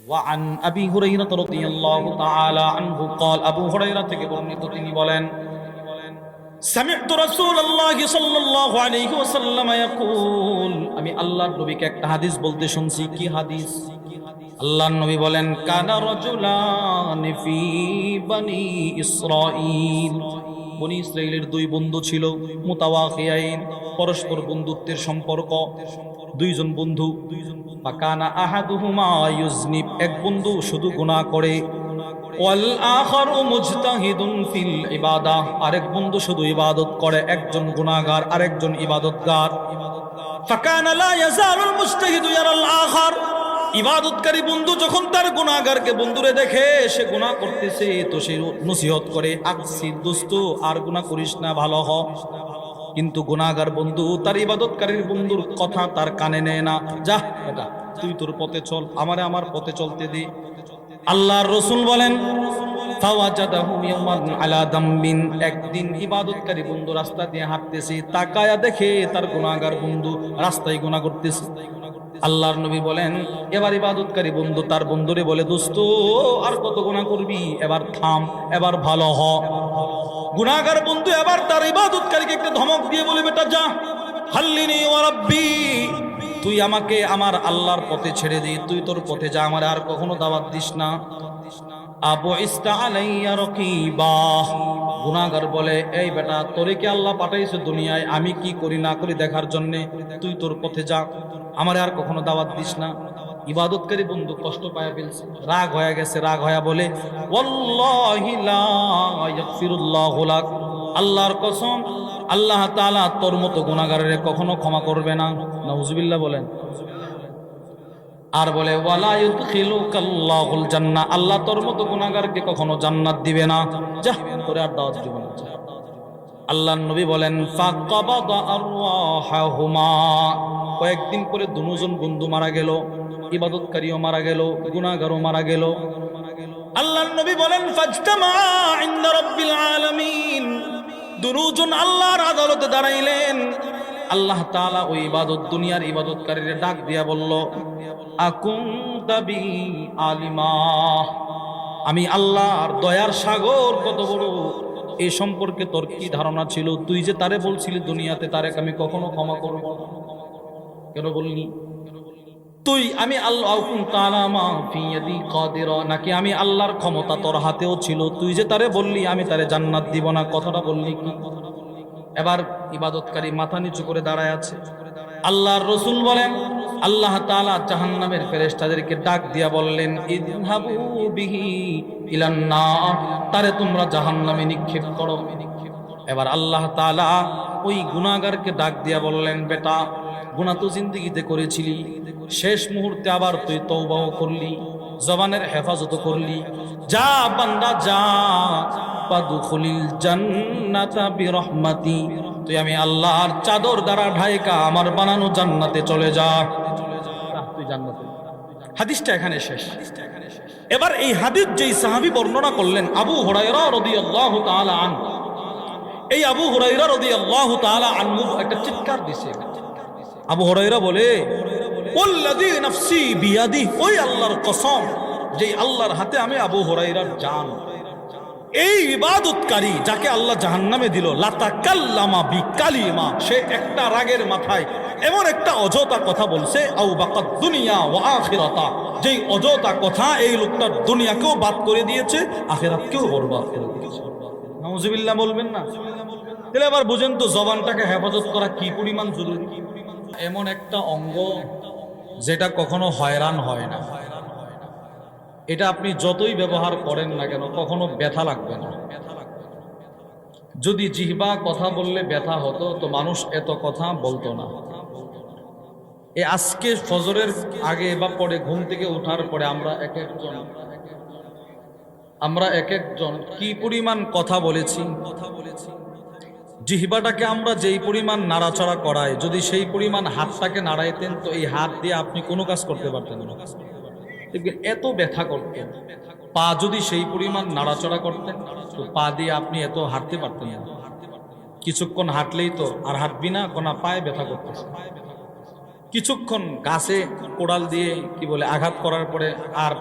وعن أبي هريرة رضي الله تعالى عنه قال أبو هريرة থেকে বর্ণিত তিনি বলেন سمعت رسول الله صلى الله عليه وسلم يقول আমি আল্লাহর নবীকে একটা হাদিস বলতে শুনছি। কি হাদিস? আল্লাহর নবী বলেন কানা রাজুলান ফি বনি ইসরাঈল, বনি ইসরাইলের দুই বন্ধু ছিল, মুতাওয়াখিয়াইন, পরস্পর বন্ধুত্বের সম্পর্ক, দুইজন বন্ধু। ফাকানা আহাদুহুমা ইউজনিব, এক বন্ধু শুধু গুনাহ করে, ওয়াল আখারু মুজতাহিদুন ফিল ইবাদাহ, আরেক বন্ধু শুধু ইবাদত করে। একজন গুনাহগার আরেকজন ইবাদতগার। ফাকানা লা ইয়াজালুল মুজতাহিদু ইয়ারাল আখার, ইবাদতকারী বন্ধু যখন তার গুনাহগারকে বন্ধুরে দেখে সে গুনাহ করতেছে তো সে নসিহত করে, আকসির দোস্ত আর গুনাহ করিস না, ভালো হ। কিন্তু গুনাহগার বন্ধু তার ইবাদতকারীর বন্ধুর কথা তার কানে নেয় না। যা বেটা, তুই তোর পথে চল, আমারে আমার পথে চলতে দে। আল্লাহর রাসূল বলেন ফাওয়াজাদাহু ইয়াওমান আলা দামবিন, একদিন ইবাদতকারী বন্ধু রাস্তা দিয়ে হাঁটতেছে, তাকায়া দেখে তার গুনাহগার বন্ধু রাস্তায় গুনাহ করতেছে। আল্লাহর নবী বলেন এবার ইবাদতকারী বন্ধু তার বন্ধুরে বলে, দোস্ত আর কত গুনাহ করবি, এবার থাম, এবার ভালো হ। গুনাহগার বন্ধু এবার তার ইবাদতকারীকে একটা ধমক দিয়ে বলে, বেটা যা, হাল্লিনি ওয়া রাব্বি, তুই আমাকে আমার আল্লাহর পথে ছেড়ে দে, তুই তোর পথে যা, আমার আর কখনো দাওয়াত দিস না। আবু ইস্তা আলাইয়া রাকিবা, গুনাহগার বলে, এই বেটা তোরে কি আল্লাহ পাঠাইছে দুনিয়ায় আমি কি করি না করি দেখার জন্য? তুই তোর পথে যা, আমারে আর কখনো দাওয়াত দিস না। ইবাদতকারী বন্ধু কষ্ট পায় ফেলছে, রাগ হয়ে গেছে, রাগ হয়ে বলে, ওয়াল্লাহি লা ইয়াগফিরুল্লাহু লাক, আল্লাহর কসম আল্লাহ তাআলা তোর মতো গুনাহগারের কখনো ক্ষমা করবে না। নাউজুবিল্লাহ বলেন। আর বলে ওয়ালা ইউদখিলুকাল্লাহুল জান্নাহ, আল্লাহ তোর মতো গুনাহগারকে কখনো জান্নাত দিবে না, যা তোরে আর দাওয়াত দিব না। আল্লাহর নবী বলেন ফাকাবাদা আরওয়াহুমা, কয়েকদিন পরে দুজন বন্ধু মারা গেল, ইবাদতকারীও মারা গেল, গুনাহগারও মারা গেল। আল্লাহর নবী বলেন ফাজতামা ইনদা রাব্বিল আলামিন, দুজন আল্লাহর আদালতে দাঁড়াইলেন। আল্লাহ তাআলা ওই দুনিয়ার ইবাদতকারীদের ডাক দিয়া বলল, আকুনতা বি আলিমা, আমি আল্লাহর দয়ার সাগর কত বড়, এই সম্পর্কে তোর কি ধারণা ছিল? তুই যে তারে বলছিলি দুনিয়াতে তারে আমি কখনো ক্ষমা করব না, কেন বললি? তুই আমি আল্লাহ তাআলা ফি ইয়াদি কাদির, নাকি আমি আল্লাহর ক্ষমতা তোর হাতেও ছিল, তুই যে তারে বললি আমি তারে জান্নাত দিব না, কথাটা বললি কি? এবার ইবাদতকারী মাথা নিচু করে দাঁড়ায় আছে। আল্লাহর রাসূল বলেন আল্লাহ তাআলা জাহান্নামের ফেরেশতাদেরকে ডাক দিয়া বললেন, ইযহাবু বিহি ইলান নার, তারে তোমরা জাহান্নামে নিক্ষেপ করো। এবার আল্লাহ তাআলা ওই গুনাহগারকে ডাক দিয়া বললেন, বেটা গুনাহ তো জিন্দেগিতে করেছিলি, শেষ মুহূর্তে আবার তুই তওবাও করলি, জবানের হেফাজত করলি, যা বান্দা যা, ফাদখুলিল জান্নাতা বিরহমাতি, তুই আমি আল্লাহর চাদর দ্বারা ঢাইকা আমার বানানো জান্নাতে চলে যা, তুই জান্নাতে। হাদিসটা এখানে শেষ। এবার এই হাদিস যেই সাহাবী বর্ণনা করলেন আবু হুরায়রা রাদিয়াল্লাহু তাআলা আনহু, এই আবু হুরায়রা রাদিয়াল্লাহু তাআলা আনহু একটা চিৎকার দিছে। আবু হুরায়রা বলে, ওয়াল্লাযী নাফসি বিয়াদিহি, ওই আল্লাহর কসম যেই আল্লাহর হাতে আমি আবু হুরায়রার জান, এই ইবাদতকারী যাকে আল্লাহ জাহান্নামে দিল, লাতাকাল্লামা বিকালিমা, সে একটা রাগের মাথায় এমন একটা অযথা কথা বলছে, আও বাকাত দুনিয়া ওয়া আখিরাতা, যেই অযথা কথা এই লোকটার দুনিয়াকেও বাদ করে দিয়েছে, আখিরাতকেও বরবাদ করে দিয়েছে। নাউজুবিল্লাহ বলবেন না? তাহলে আবার বুঝেন তো জবানটাকে হেফাজত করা কি পরিমাণ জরুরি। এমন একটা অঙ্গ যেটা কখনো হয়রান হয় না, এটা আপনি যতই ব্যবহার করেন না কেন কখনো ব্যথা লাগবে না। যদি জিহ্বা কথা বললে ব্যথা হতো তো মানুষ এত কথা বলতো না। আজকে ফজরের আগে বা পরে ঘুম থেকে ওঠার পরে আমরা এক একজন কি পরিমাণ কথা বলেছি। জিহ্বাটাকে আমরা যেই পরিমাণ নাড়াচাড়া করাই, যদি সেই পরিমাণ হাতটাকে নাড়াইতেন তো এই হাত দিয়ে আপনি কোনো কাজ করতে পারতেন না, এত ব্যথা করতেন। পা যদি সেই পরিমাণ নাড়াচড়া করতেন তো পা দিয়ে আপনি এত হাঁটতে পারতেন না। কিছুক্ষণ হাঁটলেই তো আর হাঁটবি না, কোনা পায়ে ব্যথা করতেছে। কিছুক্ষণ গাছে কোড়াল দিয়ে কি বলে আঘাত করার পরে আর